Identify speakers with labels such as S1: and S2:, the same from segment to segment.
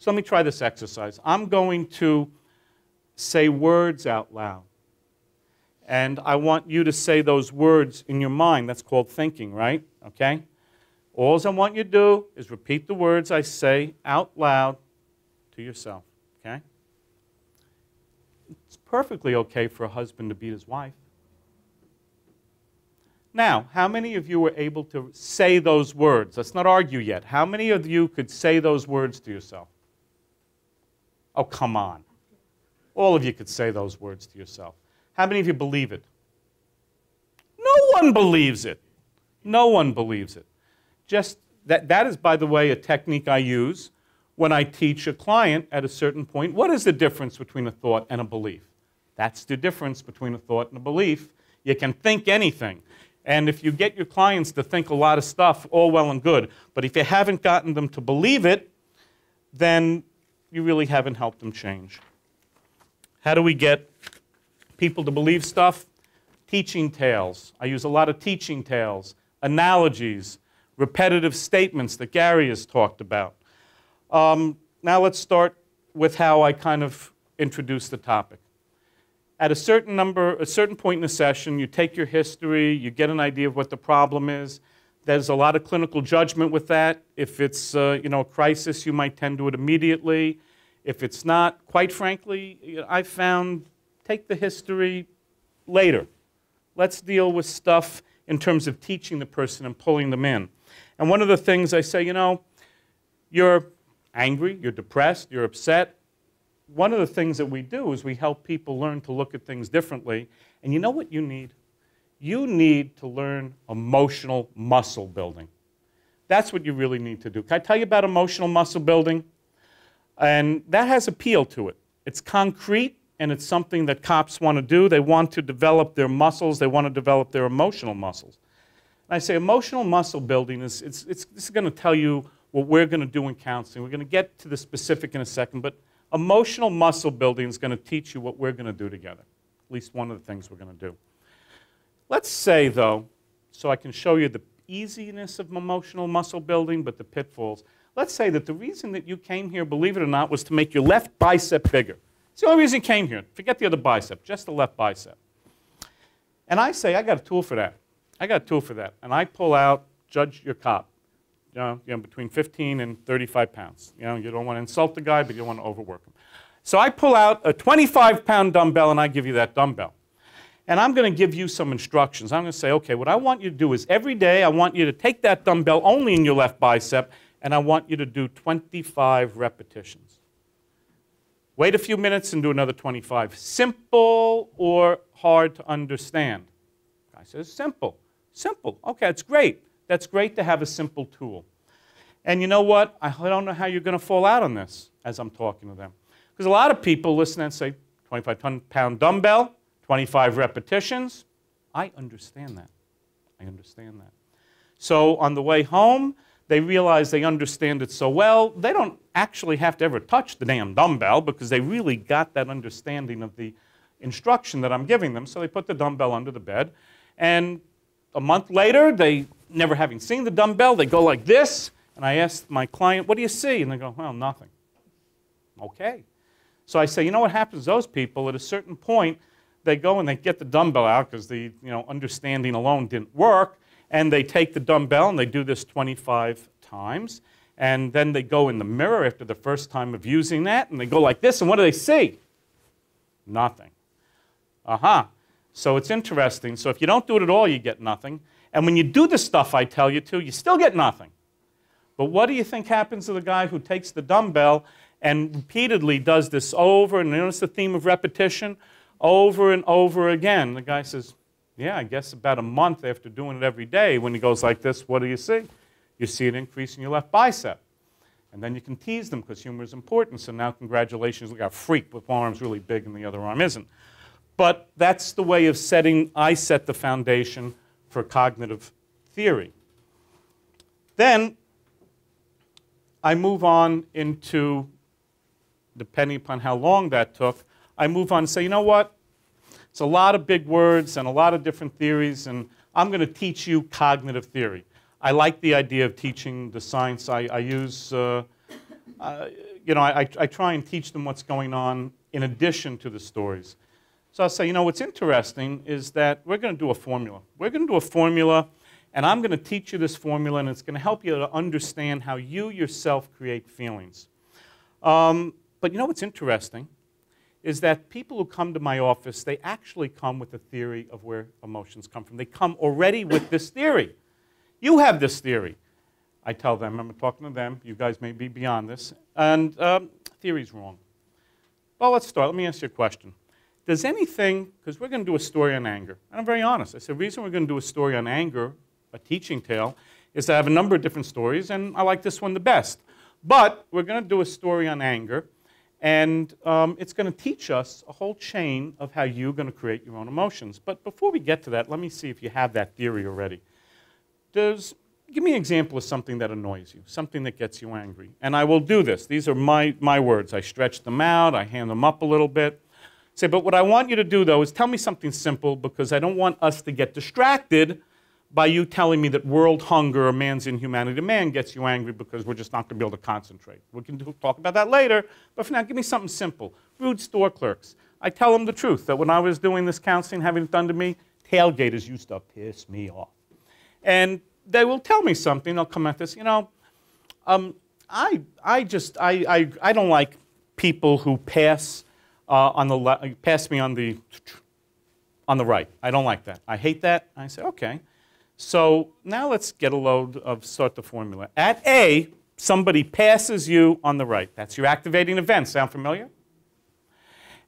S1: So let me try this exercise. I'm going to say words out loud. And I want you to say those words in your mind. That's called thinking, right? Okay? All I want you to do is repeat the words I say out loud to yourself. Okay? It's perfectly okay for a husband to beat his wife. Now, how many of you were able to say those words? Let's not argue yet. How many of you could say those words to yourself? Oh, come on. All of you could say those words to yourself. How many of you believe it? No one believes it. No one believes it. Just that is, by the way, a technique I use when I teach a client at a certain point. What is the difference between a thought and a belief? That's the difference between a thought and a belief. You can think anything. And if you get your clients to think a lot of stuff, all well and good. But if you haven't gotten them to believe it, then you really haven't helped them change. How do we get people to believe stuff? Teaching tales. I use a lot of teaching tales, analogies, repetitive statements that Gary has talked about. Now let's start with how I kind of introduce the topic. At a certain point in the session, you take your history, you get an idea of what the problem is. There's a lot of clinical judgment with that. If it's a crisis, you might tend to it immediately. If it's not, quite frankly, I've found take the history later. Let's deal with stuff in terms of teaching the person and pulling them in. And one of the things I say, you're angry, you're depressed, you're upset. One of the things that we do is we help people learn to look at things differently. And you know what you need? You need to learn emotional muscle building. That's what you really need to do. Can I tell you about emotional muscle building? And that has appeal to it. It's concrete, and it's something that cops want to do. They want to develop their muscles. They want to develop their emotional muscles. And I say emotional muscle building this is going to tell you what we're going to do in counseling. We're going to get to the specific in a second, but emotional muscle building is going to teach you what we're going to do together, at least one of the things we're going to do. Let's say, though, so I can show you the easiness of emotional muscle building, but the pitfalls. Let's say that the reason that you came here, believe it or not, was to make your left bicep bigger. It's the only reason you came here. Forget the other bicep, just the left bicep. And I say, I got a tool for that. I got a tool for that. And I pull out, judge your cop, between 15 and 35 pounds. You don't want to insult the guy, but you don't want to overwork him. So I pull out a 25-pound dumbbell, and I give you that dumbbell. And I'm going to give you some instructions. I'm going to say, okay, what I want you to do is every day I want you to take that dumbbell only in your left bicep, and I want you to do 25 repetitions. Wait a few minutes and do another 25. Simple or hard to understand? The guy says, simple. Simple. Okay, that's great. That's great to have a simple tool. And you know what? I don't know how you're going to fall out on this as I'm talking to them. Because a lot of people listen and say, 25-pound dumbbell, 25 repetitions. I understand that. I understand that. So on the way home, they realize they understand it so well, they don't actually have to ever touch the damn dumbbell because they really got that understanding of the instruction that I'm giving them. So they put the dumbbell under the bed. And a month later, they, never having seen the dumbbell, they go like this. And I ask my client, what do you see? And they go, well, nothing. Okay. So I say, you know what happens to those people? At a certain point, they go and they get the dumbbell out because the understanding alone didn't work. And they take the dumbbell and they do this 25 times. And then they go in the mirror after the first time of using that. And they go like this. And what do they see? Nothing. Aha. So it's interesting. So if you don't do it at all, you get nothing. And when you do the stuff I tell you to, you still get nothing. But what do you think happens to the guy who takes the dumbbell and repeatedly does this over, and notice the theme of repetition, over and over again? The guy says, yeah, I guess about a month after doing it every day, when he goes like this, what do you see? You see an increase in your left bicep. And then you can tease them because humor is important. So now, congratulations, look, I got a freak with one arm's really big and the other arm isn't. But that's the way of I set the foundation for cognitive theory. Then I move on into, depending upon how long that took, I move on and say, you know what? It's a lot of big words and a lot of different theories, and I'm going to teach you cognitive theory. I like the idea of teaching the science. I use I try and teach them what's going on in addition to the stories. So I'll say, what's interesting is that we're going to do a formula. We're going to do a formula, and I'm going to teach you this formula, and it's going to help you to understand how you yourself create feelings. But what's interesting is that people who come to my office, they actually come with a theory of where emotions come from. They come already with this theory. You have this theory. I tell them, I'm talking to them, you guys may be beyond this, and theory's wrong. Well, let's start. Let me ask you a question. Does anything, because we're going to do a story on anger, and I'm very honest. I said the reason we're going to do a story on anger, a teaching tale, is that I have a number of different stories, and I like this one the best. But we're going to do a story on anger, and it's going to teach us a whole chain of how you're going to create your own emotions. But before we get to that, let me see if you have that theory already. Give me an example of something that annoys you, something that gets you angry. And I will do this. These are my words. I stretch them out. I hand them up a little bit. Say, but what I want you to do, though, is tell me something simple, because I don't want us to get distracted by you telling me that world hunger or man's inhumanity to man gets you angry, because we're just not going to be able to concentrate. We can talk about that later, but for now, give me something simple. Rude store clerks. I tell them the truth, that when I was doing this counseling, having it done to me, tailgaters used to piss me off. And they will tell me something. They'll come at this, I don't like people who pass pass me on the right. I don't like that. I hate that. I say, okay. So now let's get a load of start the formula. At A, somebody passes you on the right. That's your activating event. Sound familiar?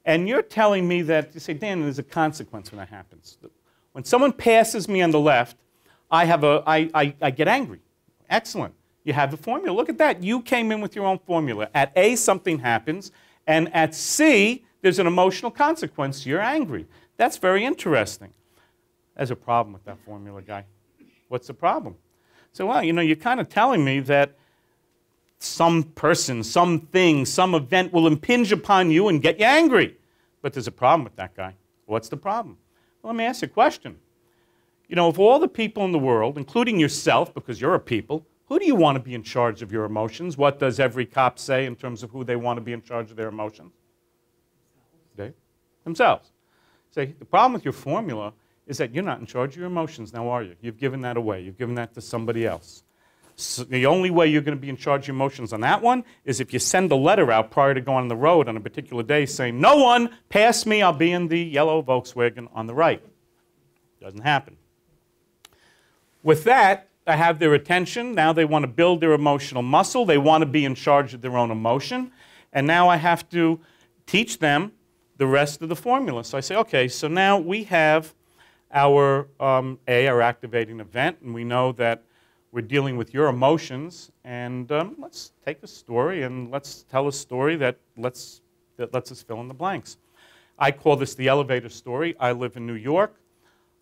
S1: And you're telling me that, you say, Dan, there's a consequence when that happens. When someone passes me on the left, I get angry. Excellent. You have the formula. Look at that. You came in with your own formula. At A, something happens. And at C, there's an emotional consequence. You're angry. That's very interesting. There's a problem with that formula, guy. What's the problem? So, well, you're kind of telling me that some person, something, some event will impinge upon you and get you angry. But there's a problem with that guy. What's the problem? Well, let me ask you a question. Of all the people in the world, including yourself, because you're a people, who do you want to be in charge of your emotions? What does every cop say in terms of who they want to be in charge of their emotions? They? Themselves. Say, the problem with your formula is that you're not in charge of your emotions now, are you? You've given that away. You've given that to somebody else. So the only way you're going to be in charge of your emotions on that one is if you send a letter out prior to going on the road on a particular day saying, no one pass me, I'll be in the yellow Volkswagen on the right. Doesn't happen. With that, I have their attention. Now they want to build their emotional muscle. They want to be in charge of their own emotion. And now I have to teach them the rest of the formula. So I say, okay, so now we have our our activating event, and we know that we're dealing with your emotions. And let's take a story and let's tell a story that lets us fill in the blanks. I call this the elevator story. I live in New York.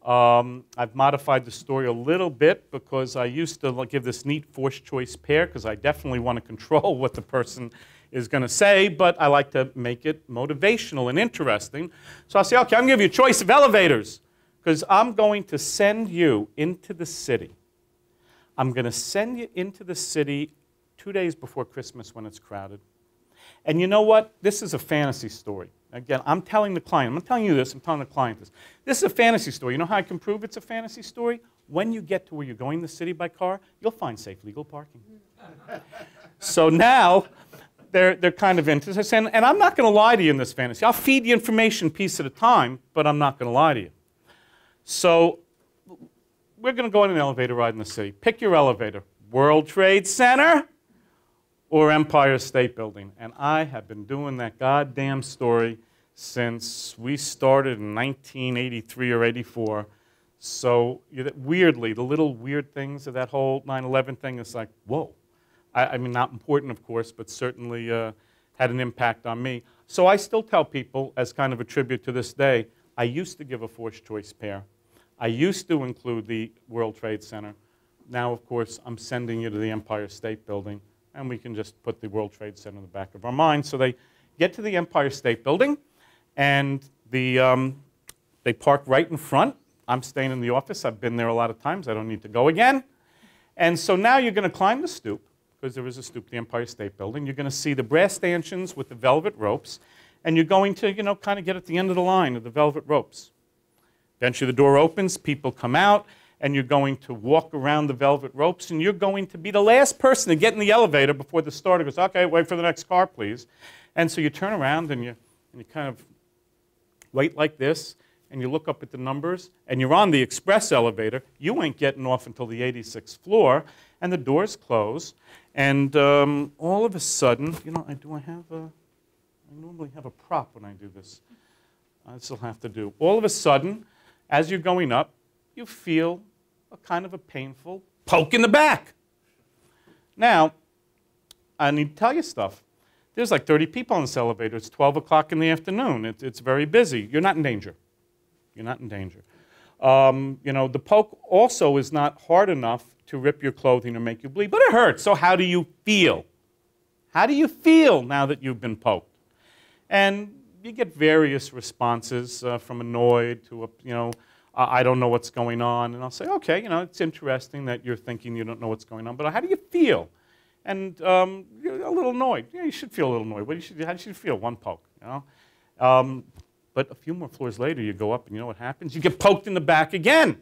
S1: I've modified the story a little bit because I used to give this neat forced choice pair because I definitely want to control what the person is going to say, but I like to make it motivational and interesting. So I'll say, okay, I'm going to give you a choice of elevators because I'm going to send you into the city. I'm going to send you into the city 2 days before Christmas when it's crowded. And you know what? This is a fantasy story. Again, I'm telling the client, I'm not telling you this, I'm telling the client this. This is a fantasy story. You know how I can prove it's a fantasy story? When you get to where you're going in the city by car, you'll find safe legal parking. So now, they're kind of into this. And I'm not going to lie to you in this fantasy. I'll feed the information piece at a time, but I'm not going to lie to you. So we're going to go on an elevator ride in the city. Pick your elevator. World Trade Center or Empire State Building. And I have been doing that goddamn story since we started in 1983 or 84. So weirdly, the little weird things of that whole 9/11 thing is like, whoa. I mean, not important, of course, but certainly had an impact on me. So I still tell people, as kind of a tribute to this day, I used to give a forced choice pair. I used to include the World Trade Center. Now, of course, I'm sending you to the Empire State Building, and we can just put the World Trade Center in the back of our mind. So they get to the Empire State Building, and they park right in front. I'm staying in the office. I've been there a lot of times. I don't need to go again. And so now you're going to climb the stoop, because there is a stoop to the Empire State Building. You're going to see the brass stanchions with the velvet ropes, and you're going to, kind of get at the end of the line of the velvet ropes. Eventually the door opens, people come out, and you're going to walk around the velvet ropes, and you're going to be the last person to get in the elevator before the starter goes, okay, wait for the next car, please. And so you turn around, and you kind of wait like this, and you look up at the numbers, and you're on the express elevator. You ain't getting off until the 86th floor, and the doors close, and all of a sudden, I normally have a prop when I do this. I still have to do. All of a sudden, as you're going up, you feel a kind of a painful poke in the back. Now, I need to tell you stuff. There's like 30 people on this elevator. It's 12 o'clock in the afternoon. It's very busy. You're not in danger. You're not in danger. The poke also is not hard enough to rip your clothing or make you bleed, but it hurts. So how do you feel? How do you feel now that you've been poked? And you get various responses from annoyed to, I don't know what's going on. And I'll say, okay, it's interesting that you're thinking you don't know what's going on, but how do you feel? And you're a little annoyed. Yeah, you should feel a little annoyed. How should you feel? One poke, But a few more floors later, you go up, and you know what happens? You get poked in the back again.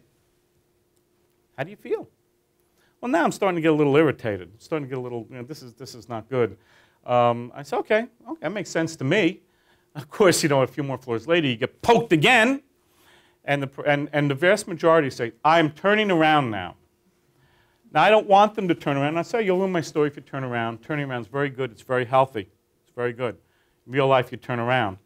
S1: How do you feel? Well, now I'm starting to get a little irritated. I'm starting to get a little, this is not good. I say, okay, that makes sense to me. Of course, a few more floors later, you get poked again, and the vast majority say, I'm turning around now. Now, I don't want them to turn around. I say, you'll ruin my story if you turn around. Turning around is very good. It's very healthy. It's very good. In real life, you turn around.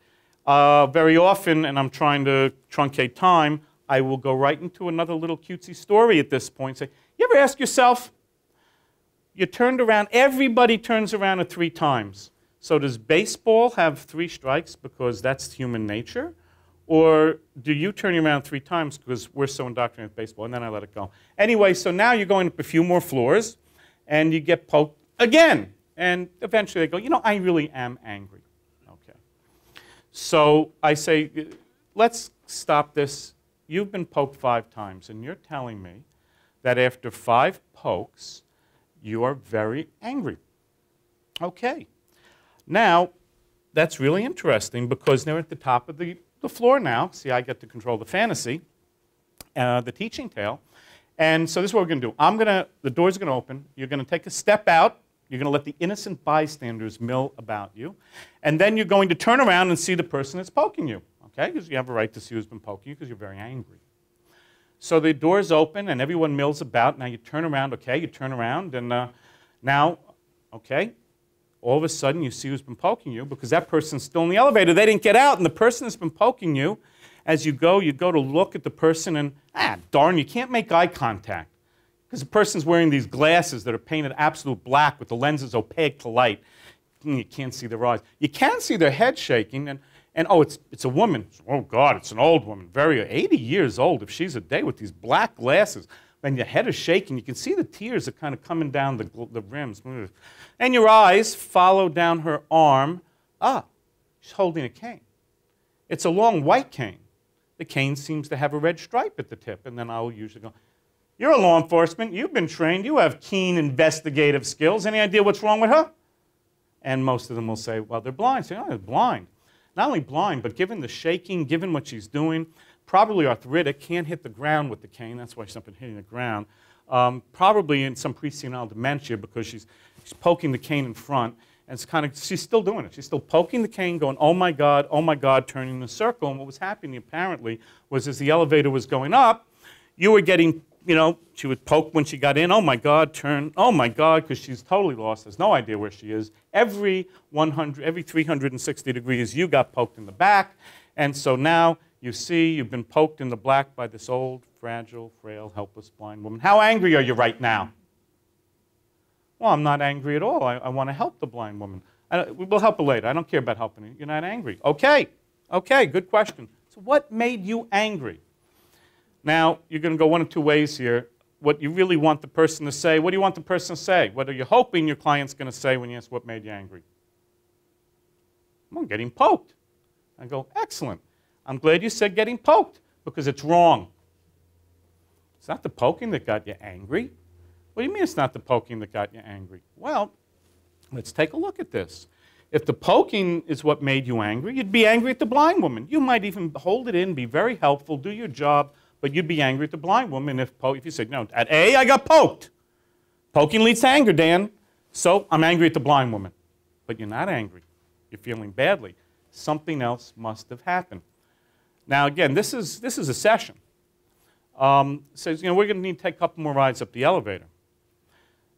S1: Very often, and I'm trying to truncate time, I will go right into another little cutesy story at this point. Say, you ever ask yourself, you turned around, everybody turns around at 3 times. So does baseball have 3 strikes because that's human nature? Or do you turn around 3 times because we're so indoctrinated with baseball? And then I let it go. Anyway, so now you're going up a few more floors, and you get poked again. And eventually they go, I really am angry. Okay. So I say, let's stop this. You've been poked 5 times, and you're telling me that after 5 pokes, you are very angry. Okay. Now, that's really interesting because they're at the top of the floor now. See, I get to control the fantasy, the teaching tale. And so this is what we're going to do. The doors are going to open. You're going to take a step out. You're going to let the innocent bystanders mill about you. And then you're going to turn around and see the person that's poking you. Okay? Because you have a right to see who's been poking you because you're very angry. So the doors open and everyone mills about. Now you turn around. Okay, you turn around. And now, okay, all of a sudden you see who's been poking you because that person's still in the elevator. They didn't get out. And the person that's been poking you, as you go to look at the person and, darn, you can't make eye contact because the person's wearing these glasses that are painted absolute black with the lenses opaque to light. You can't see their eyes. You can see their head shaking, and oh, it's a woman. Oh, God, it's an old woman, 80 years old if she's a day with these black glasses. When your head is shaking, you can see the tears are kind of coming down the rims. And your eyes follow down her arm. She's holding a cane. It's a long white cane. The cane seems to have a red stripe at the tip. And then I'll usually go, you're a law enforcement. You've been trained. You have keen investigative skills. Any idea what's wrong with her? And most of them will say, well, they're blind. Say, oh, they're blind. Not only blind, but given the shaking, given what she's doing, probably arthritic, can't hit the ground with the cane. That's why she's not been hitting the ground. Probably in some presenile dementia because she's poking the cane in front. And she's still doing it. She's still poking the cane, going, oh my God, turning in a circle. And what was happening apparently was as the elevator was going up, you were getting, she would poke when she got in, oh my God, turn, oh my God, because she's totally lost, has no idea where she is. Every 360 degrees, you got poked in the back. And so now you see you've been poked in the black by this old, fragile, frail, helpless, blind woman. How angry are you right now? Well, I'm not angry at all. I want to help the blind woman. We'll help her later. I don't care about helping her. You're not angry. Okay, good question. So what made you angry? Now, you're going to go one of 2 ways here. What you really want the person to say, what do you want the person to say? What are you hoping your client's going to say when you ask what made you angry? I'm getting poked. I go, excellent. I'm glad you said getting poked because it's wrong. It's not the poking that got you angry. What do you mean it's not the poking that got you angry? Well, let's take a look at this. If the poking is what made you angry, you'd be angry at the blind woman. You might even hold it in, be very helpful, do your job, but you'd be angry at the blind woman if you said, no, at A, I got poked. Poking leads to anger, Dan. So I'm angry at the blind woman. But you're not angry. You're feeling badly. Something else must have happened. Now, again, this is a session. Says, we're going to need to take a couple more rides up the elevator.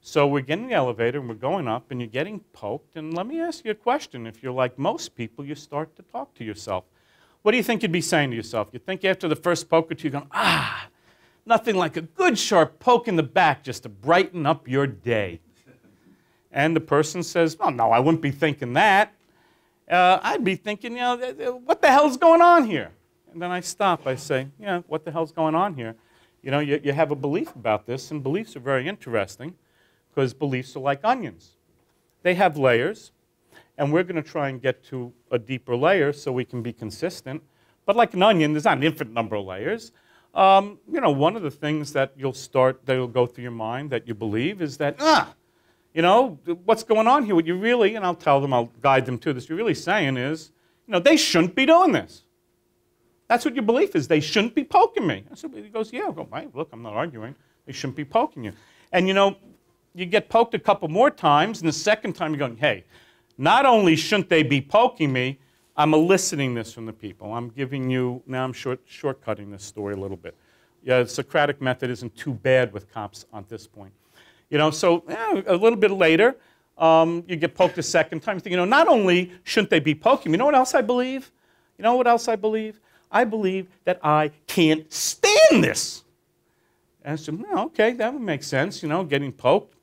S1: So we're getting in the elevator, and we're going up, and you're getting poked. And let me ask you a question. If you're like most people, you start to talk to yourself. What do you think you'd be saying to yourself? You think after the first poke or two, you're going, nothing like a good sharp poke in the back just to brighten up your day. And the person says, oh, no, I wouldn't be thinking that. I'd be thinking, what the hell's going on here? And then I stop. I say, what the hell's going on here? You have a belief about this, and beliefs are very interesting because beliefs are like onions. They have layers, and we're going to try and get to a deeper layer so we can be consistent. But like an onion, there's not an infinite number of layers. One of the things that that'll go through your mind that you believe is that, what's going on here? What you really, and I'll tell them, I'll guide them to this, you're really saying is, they shouldn't be doing this. That's what your belief is. They shouldn't be poking me. So he goes, yeah. I go, right, look, I'm not arguing. They shouldn't be poking you. And you get poked a couple more times, and the second time you're going, hey, not only shouldn't they be poking me, I'm eliciting this from the people. I'm giving you, now I'm shortcutting this story a little bit. Yeah, the Socratic method isn't too bad with cops at this point. So a little bit later, you get poked a second time. You think, not only shouldn't they be poking me, you know what else I believe? You know what else I believe? I believe that I can't stand this. And I said, okay, that would make sense, getting poked.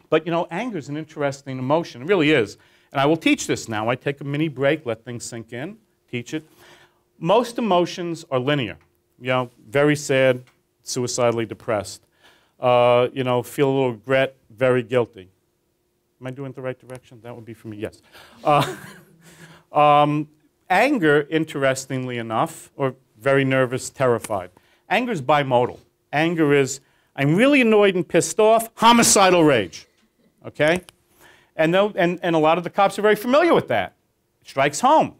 S1: But, anger is an interesting emotion. It really is. And I will teach this now. I take a mini break, let things sink in, teach it. Most emotions are linear. Very sad, suicidally depressed. Feel a little regret, very guilty. Am I doing it the right direction? That would be for me, yes. Anger, interestingly enough, or very nervous, terrified. Anger is bimodal. Anger is, I'm really annoyed and pissed off, homicidal rage. Okay? And a lot of the cops are very familiar with that. It strikes home.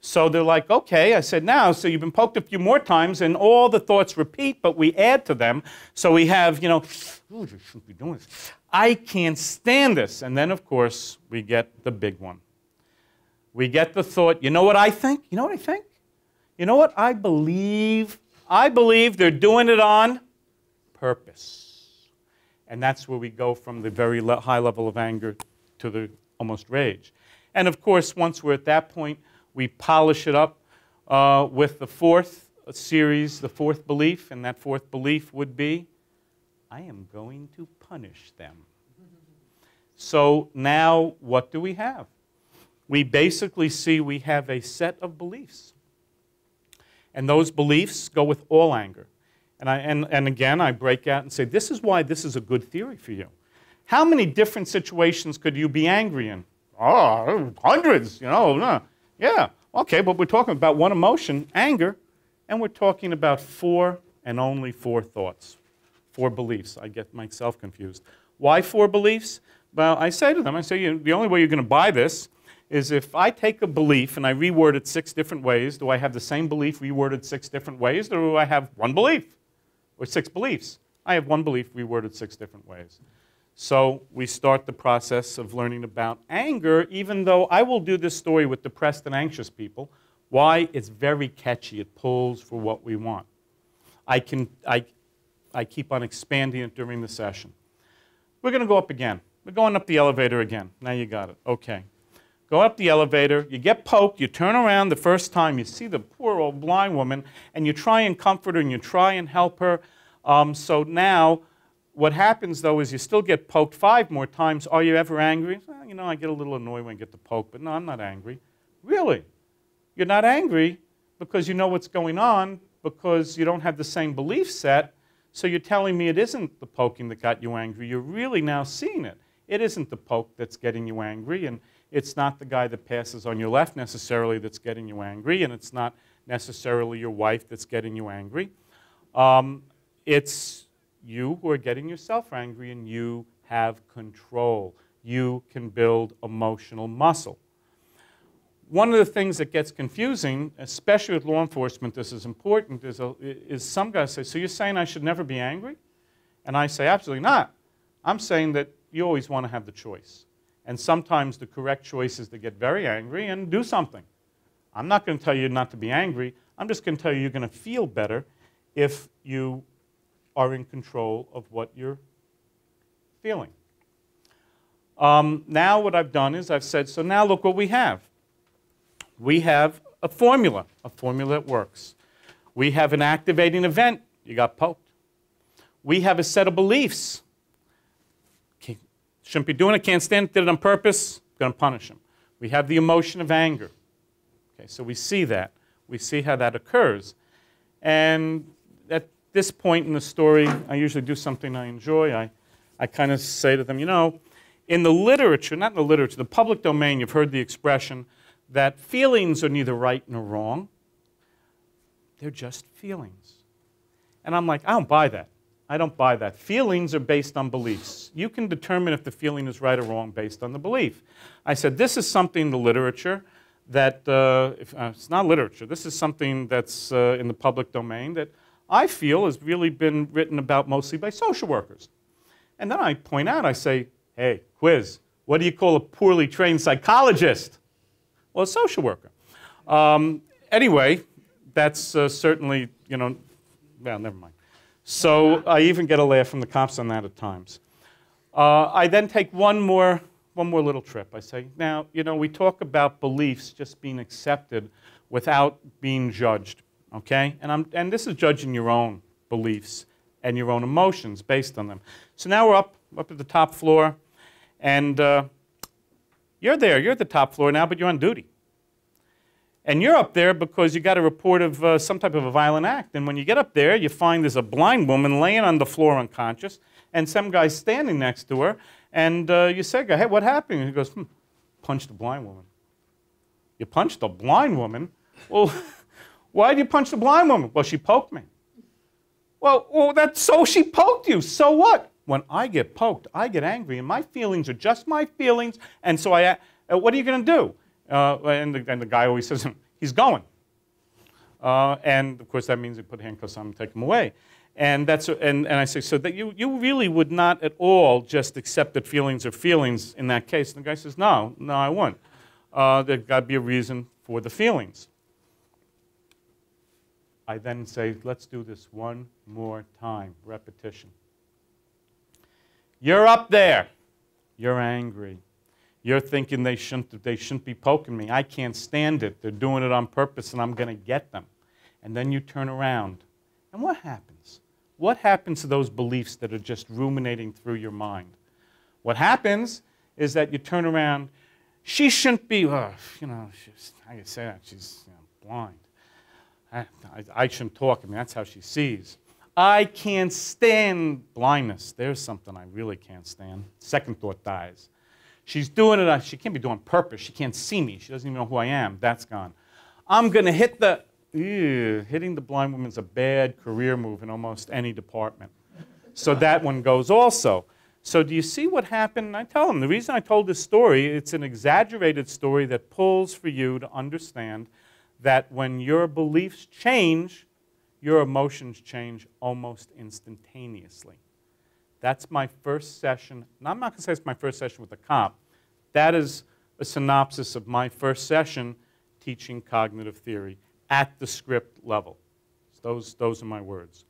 S1: So they're like, okay, I said, now, so you've been poked a few more times, and all the thoughts repeat, but we add to them. So we have, ooh, you shouldn't be doing this. I can't stand this. And then, of course, we get the big one. We get the thought, you know what I think? You know what I think? You know what I believe? I believe they're doing it on purpose. And that's where we go from the very high level of anger to the almost rage. And of course, once we're at that point, we polish it up with the fourth series, the fourth belief, and that fourth belief would be, I am going to punish them. So now, what do we have? We basically see we have a set of beliefs. And those beliefs go with all anger. And again, I break out and say, this is why this is a good theory for you. How many different situations could you be angry in? Oh, hundreds, Yeah, okay, but we're talking about one emotion, anger, and we're talking about 4 and only 4 thoughts, 4 beliefs. I get myself confused. Why 4 beliefs? Well, I say to them, the only way you're going to buy this is if I take a belief and I reword it 6 different ways, do I have the same belief reworded 6 different ways, or do I have 1 belief? Or 6 beliefs? I have 1 belief reworded 6 different ways. So we start the process of learning about anger, even though I will do this story with depressed and anxious people. Why? It's very catchy. It pulls for what we want. I keep on expanding it during the session. We're going to go up again. We're going up the elevator again. Now you got it. Okay. Go up the elevator. You get poked. You turn around the first time. You see the poor old blind woman, and you try and comfort her, and you try and help her. So now, what happens, though, is you still get poked 5 more times. Are you ever angry? Well, I get a little annoyed when I get the poke, but no, I'm not angry. Really? You're not angry because you know what's going on, because you don't have the same belief set. So you're telling me it isn't the poking that got you angry. You're really now seeing it. It isn't the poke that's getting you angry, and it's not the guy that passes on your left necessarily that's getting you angry, and it's not necessarily your wife that's getting you angry. It's you who are getting yourself angry, and you have control. You can build emotional muscle. One of the things that gets confusing, especially with law enforcement, this is important, is some guys say, so you're saying I should never be angry? And I say, absolutely not. I'm saying that you always want to have the choice. And sometimes the correct choice is to get very angry and do something. I'm not going to tell you not to be angry. I'm just going to tell you you're going to feel better if you are in control of what you're feeling. Now what I've done is I've said, so now look what we have. We have a formula that works. We have an activating event. You got poked. We have a set of beliefs. Shouldn't be doing it, can't stand it, did it on purpose, going to punish him. We have the emotion of anger. Okay, so we see that. We see how that occurs. And at this point in the story, I usually do something I enjoy. I kind of say to them, you know, in the literature, not in the literature, the public domain, you've heard the expression that feelings are neither right nor wrong. They're just feelings. And I'm like, I don't buy that. I don't buy that. Feelings are based on beliefs. You can determine if the feeling is right or wrong based on the belief. I said, this is something in the literature that, it's not literature, this is something that's in the public domain that I feel has really been written about mostly by social workers. And then I point out, I say, hey, quiz, what do you call a poorly trained psychologist? Well, a social worker. Anyway, that's certainly, you know, well, never mind. So I even get a laugh from the cops on that at times. I then take one more little trip. I say, now, you know, we talk about beliefs just being accepted without being judged, okay? And this is judging your own beliefs and your own emotions based on them. So now we're up at the top floor, and you're there. You're at the top floor now, but you're on duty. And you're up there because you got a report of some type of a violent act. And when you get up there, you find there's a blind woman laying on the floor unconscious, and some guy's standing next to her. And you say, hey, what happened? And he goes, punched a blind woman. You punched a blind woman? Well, why did you punch the blind woman? Well, she poked me. Well, so she poked you. So what? When I get poked, I get angry, and my feelings are just my feelings. And so what are you going to do? And the guy always says, he's going. And of course, that means you put handcuffs on him and take him away. And I say, so that you really would not at all just accept that feelings are feelings in that case. And the guy says, no, I wouldn't. There's got to be a reason for the feelings. I then say, let's do this one more time. Repetition. You're up there. You're angry. You're thinking they shouldn't be poking me. I can't stand it. They're doing it on purpose, and I'm going to get them. And then you turn around. And what happens? What happens to those beliefs that are just ruminating through your mind? What happens is that you turn around. She shouldn't be, you know, I can say that. She's blind. I shouldn't talk. I mean, that's how she sees. I can't stand blindness. There's something I really can't stand. Second thought dies. She's doing it, she can't be doing it on purpose. She can't see me. She doesn't even know who I am. That's gone. I'm going to hit the, hitting the blind woman's a bad career move in almost any department. So that one goes also. So do you see what happened? And I tell them, the reason I told this story, it's an exaggerated story that pulls for you to understand that when your beliefs change, your emotions change almost instantaneously. That's my first session. And I'm not going to say it's my first session with a cop. That is a synopsis of my first session teaching cognitive theory at the script level. Those are my words.